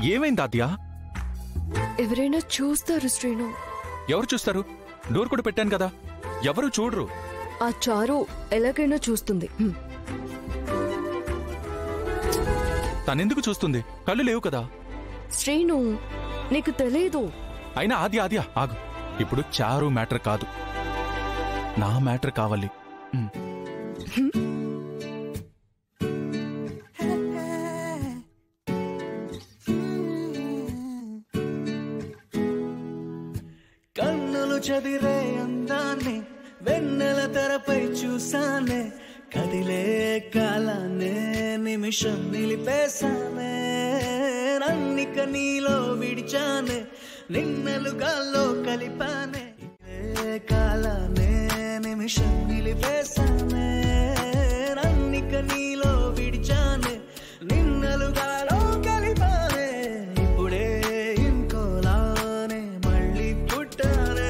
ఏమైంది ఆద్య? ఎవరైనా చూస్తారు శ్రీను. ఎవరు చూస్తారు? డోర్ కూడా పెట్టాను కదా, ఎవరు చూడరు. ఆ చారు ఎలాగైనా చూస్తుంది. తనెందుకు చూస్తుంది? కళ్ళు లేవు కదా. శ్రీను, నీకు తెలీదు. అయినా ఆద్య ఆగు. ఇప్పుడు చారు మ్యాటర్ కాదు, నా మ్యాటర్ కావాలి. కన్నులు చదిరే అందాన్ని వెన్నెల తెరపై చూసానే, కదిలే కాలాన్నే నిమిషం నిలిపేశానే, నన్నిక నీలో విడిచానే, నిన్నలుగాల్లో కలిపానే, కాలాన్నే నిమిషం నిలిపేశానే, నన్నిక నీలో విడిచానే, నిన్నలుగాలో కలిపానే, ఇప్పుడే ఇంకోలానే మళ్ళీ పుట్టానే.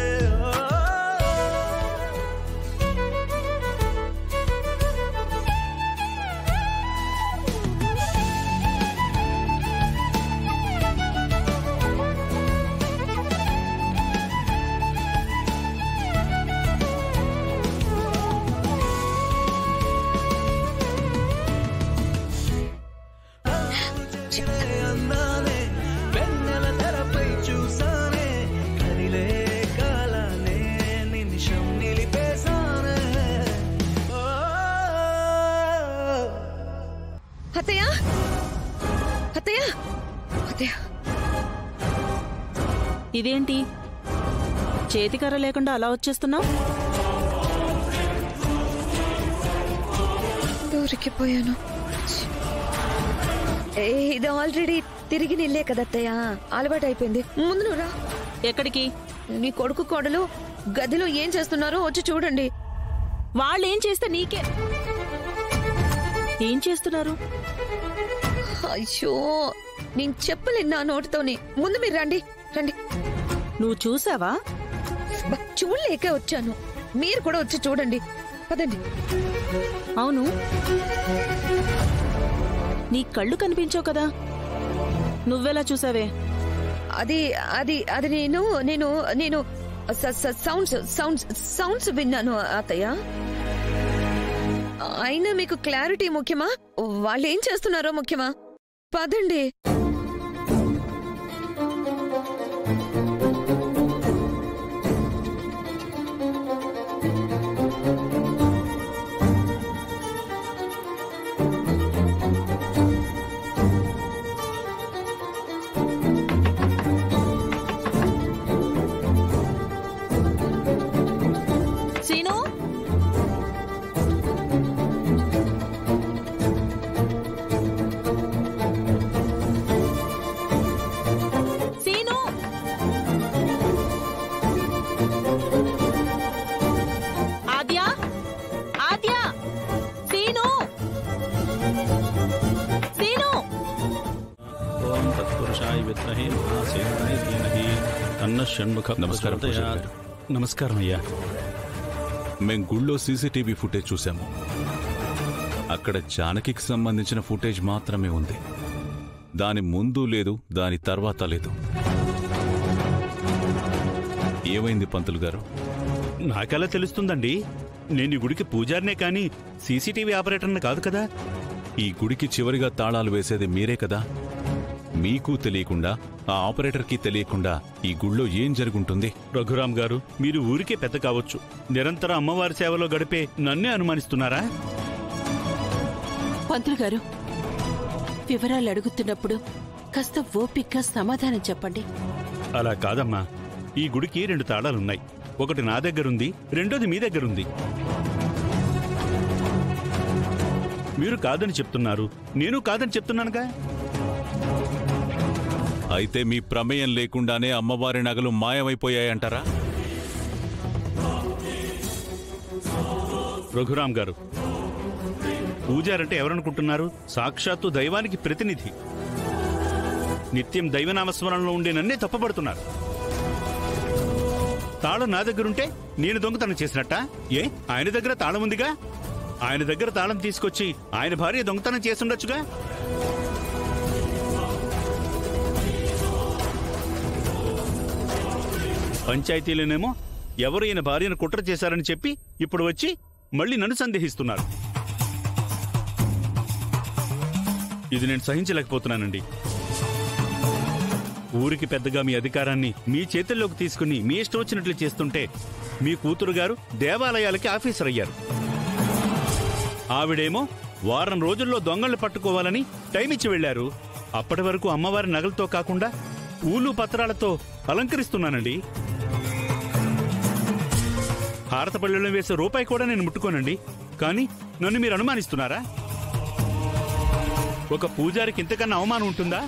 అత్తయ్య, అత్తయ్య, అత్తయ్య, ఇదేంటి చేతికర్ర లేకుండా అలా వచ్చేస్తున్నావు? దొరికిపోయాను. ఇది ఆల్రెడీ తిరిగి నిల్లే కదా అత్తయ్య, అలవాటు అయిపోయింది. ముందు నువ్వు రా. ఎక్కడికి? నీ కొడుకు కోడలు గదిలో ఏం చేస్తున్నారో వచ్చి చూడండి. వాళ్ళేం చేస్తే నీకే? ఏం చేస్తున్నారు? అయ్యో, నేను చెప్పలేను నా నోటితోని. ముందు మీరు రండి, రండి. నువ్వు చూసావా? చూడలేక వచ్చాను, మీరు కూడా వచ్చి చూడండి. పదండి. అవును, నీ కళ్ళు కనిపించావు కదా, నువ్వెలా చూసావే? అది అది అది నేను నేను నేను సౌండ్స్ సౌండ్స్ సౌండ్స్ విన్నాను అత్తయ్య. అయినా మీకు క్లారిటీ ముఖ్యమా, వాళ్ళు ఏం చేస్తున్నారో ముఖ్యమా? పదండి. సీను, సీను, ఆద్య, ఆద్య, సీను, సీను. ఓం తత్పురుషాయ విద్మహే మహాసేనాయ ధీమహి తన్నః షణ్ముఖః ప్రచోదయాత్. నమస్కారం అయ్యా. మేం గుళ్ళో సీసీటీవీ ఫుటేజ్ చూసాము. అక్కడ జానకికి సంబంధించిన ఫుటేజ్ మాత్రమే ఉంది. దాని ముందు లేదు, దాని తర్వాత లేదు. ఏమైంది పంతులు గారు? నాకెలా తెలుస్తుందండి? నేను ఈ గుడికి పూజారినే కానీ సీసీటీవీ ఆపరేటర్ని కాదు కదా. ఈ గుడికి చివరిగా తాళాలు వేసేది మీరే కదా. మీకు తెలియకుండా, ఆ ఆపరేటర్కి తెలియకుండా ఈ గుళ్ళో ఏం జరుగుంటుంది? రఘురామ్ గారు, మీరు ఊరికే పెద్ద కావచ్చు, నిరంతరం అమ్మవారి సేవలో గడిపే నన్నే అనుమానిస్తున్నారా? పంతులు గారు, వివరాలు అడుగుతున్నప్పుడు కాస్త ఓపిగ్గా సమాధానం చెప్పండి. అలా కాదమ్మా, ఈ గుడికి 2 తాళాలున్నాయి. ఒకటి నా దగ్గరుంది, రెండోది మీ దగ్గరుంది. మీరు కాదని చెప్తున్నారు, నేను కాదని చెప్తున్నానుగా. అయితే మీ ప్రమేయం లేకుండానే అమ్మవారి నగలు మాయమైపోయాయంటారా? రఘురామ్ గారు, పూజారంటే ఎవరనుకుంటున్నారు? సాక్షాత్తు దైవానికి ప్రతినిధి. నిత్యం దైవనామస్మరణలో ఉండే నన్నే తప్పబడుతున్నారు. తాళం నా దగ్గరుంటే నేను దొంగతనం చేసినట్టా? ఏ, ఆయన దగ్గర తాళం ఉందిగా. ఆయన దగ్గర తాళం తీసుకొచ్చి ఆయన భార్య దొంగతనం చేసుండొచ్చుగా. పంచాయతీలోనేమో ఎవరు ఈయన భార్యను కుట్ర చేశారని చెప్పి ఇప్పుడు వచ్చి మళ్ళీ నన్ను సందేహిస్తున్నారు. ఇది నేను సహించలేకపోతున్నానండి. ఊరికి పెద్దగా మీ అధికారాన్ని మీ చేతుల్లోకి తీసుకుని మీ ఇష్టం వచ్చినట్లు చేస్తుంటే మీ కూతురు గారు దేవాలయాలకి ఆఫీసర్ అయ్యారు. ఆవిడేమో వారం రోజుల్లో దొంగల్ని పట్టుకోవాలని టైం ఇచ్చి వెళ్లారు. అప్పటి వరకు అమ్మవారి నగలతో కాకుండా పూలు పత్రాలతో అలంకరిస్తున్నానండి. హారతపళ్ళెలో వేసే రూపాయి కూడా నేను ముట్టుకోనండి. కానీ నన్ను మీరు అనుమానిస్తున్నారా? ఒక పూజారికి ఇంతకన్నా అవమానం ఉంటుందా?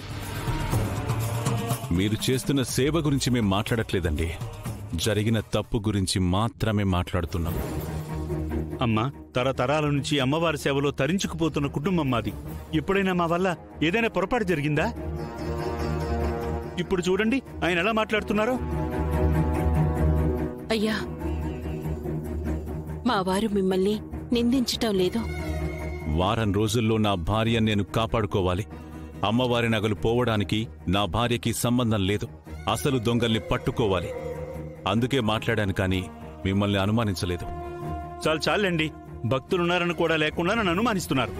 మీరు చేస్తున్న సేవ గురించి మేం మాట్లాడట్లేదండి. జరిగిన తప్పు గురించి మాత్రమే మాట్లాడుతున్నాం. అమ్మా, తరతరాల నుంచి అమ్మవారి సేవలో తరించుకుపోతున్న కుటుంబం మాది. ఎప్పుడైనా మా వల్ల ఏదైనా పొరపాటు జరిగిందా? ఇప్పుడు చూడండి ఆయన ఎలా మాట్లాడుతున్నారో. అయ్యా, మా వారు మిమ్మల్ని నిందించటం లేదు. వారం రోజుల్లో నా భార్యను నేను కాపాడుకోవాలి. అమ్మవారి నగలు పోవడానికి నా భార్యకి సంబంధం లేదు. అసలు దొంగల్ని పట్టుకోవాలి. అందుకే మాట్లాడాను, కానీ మిమ్మల్ని అనుమానించలేదు. చాలండి, భక్తులున్నారని కూడా లేకుండా నన్ను అనుమానిస్తున్నారు.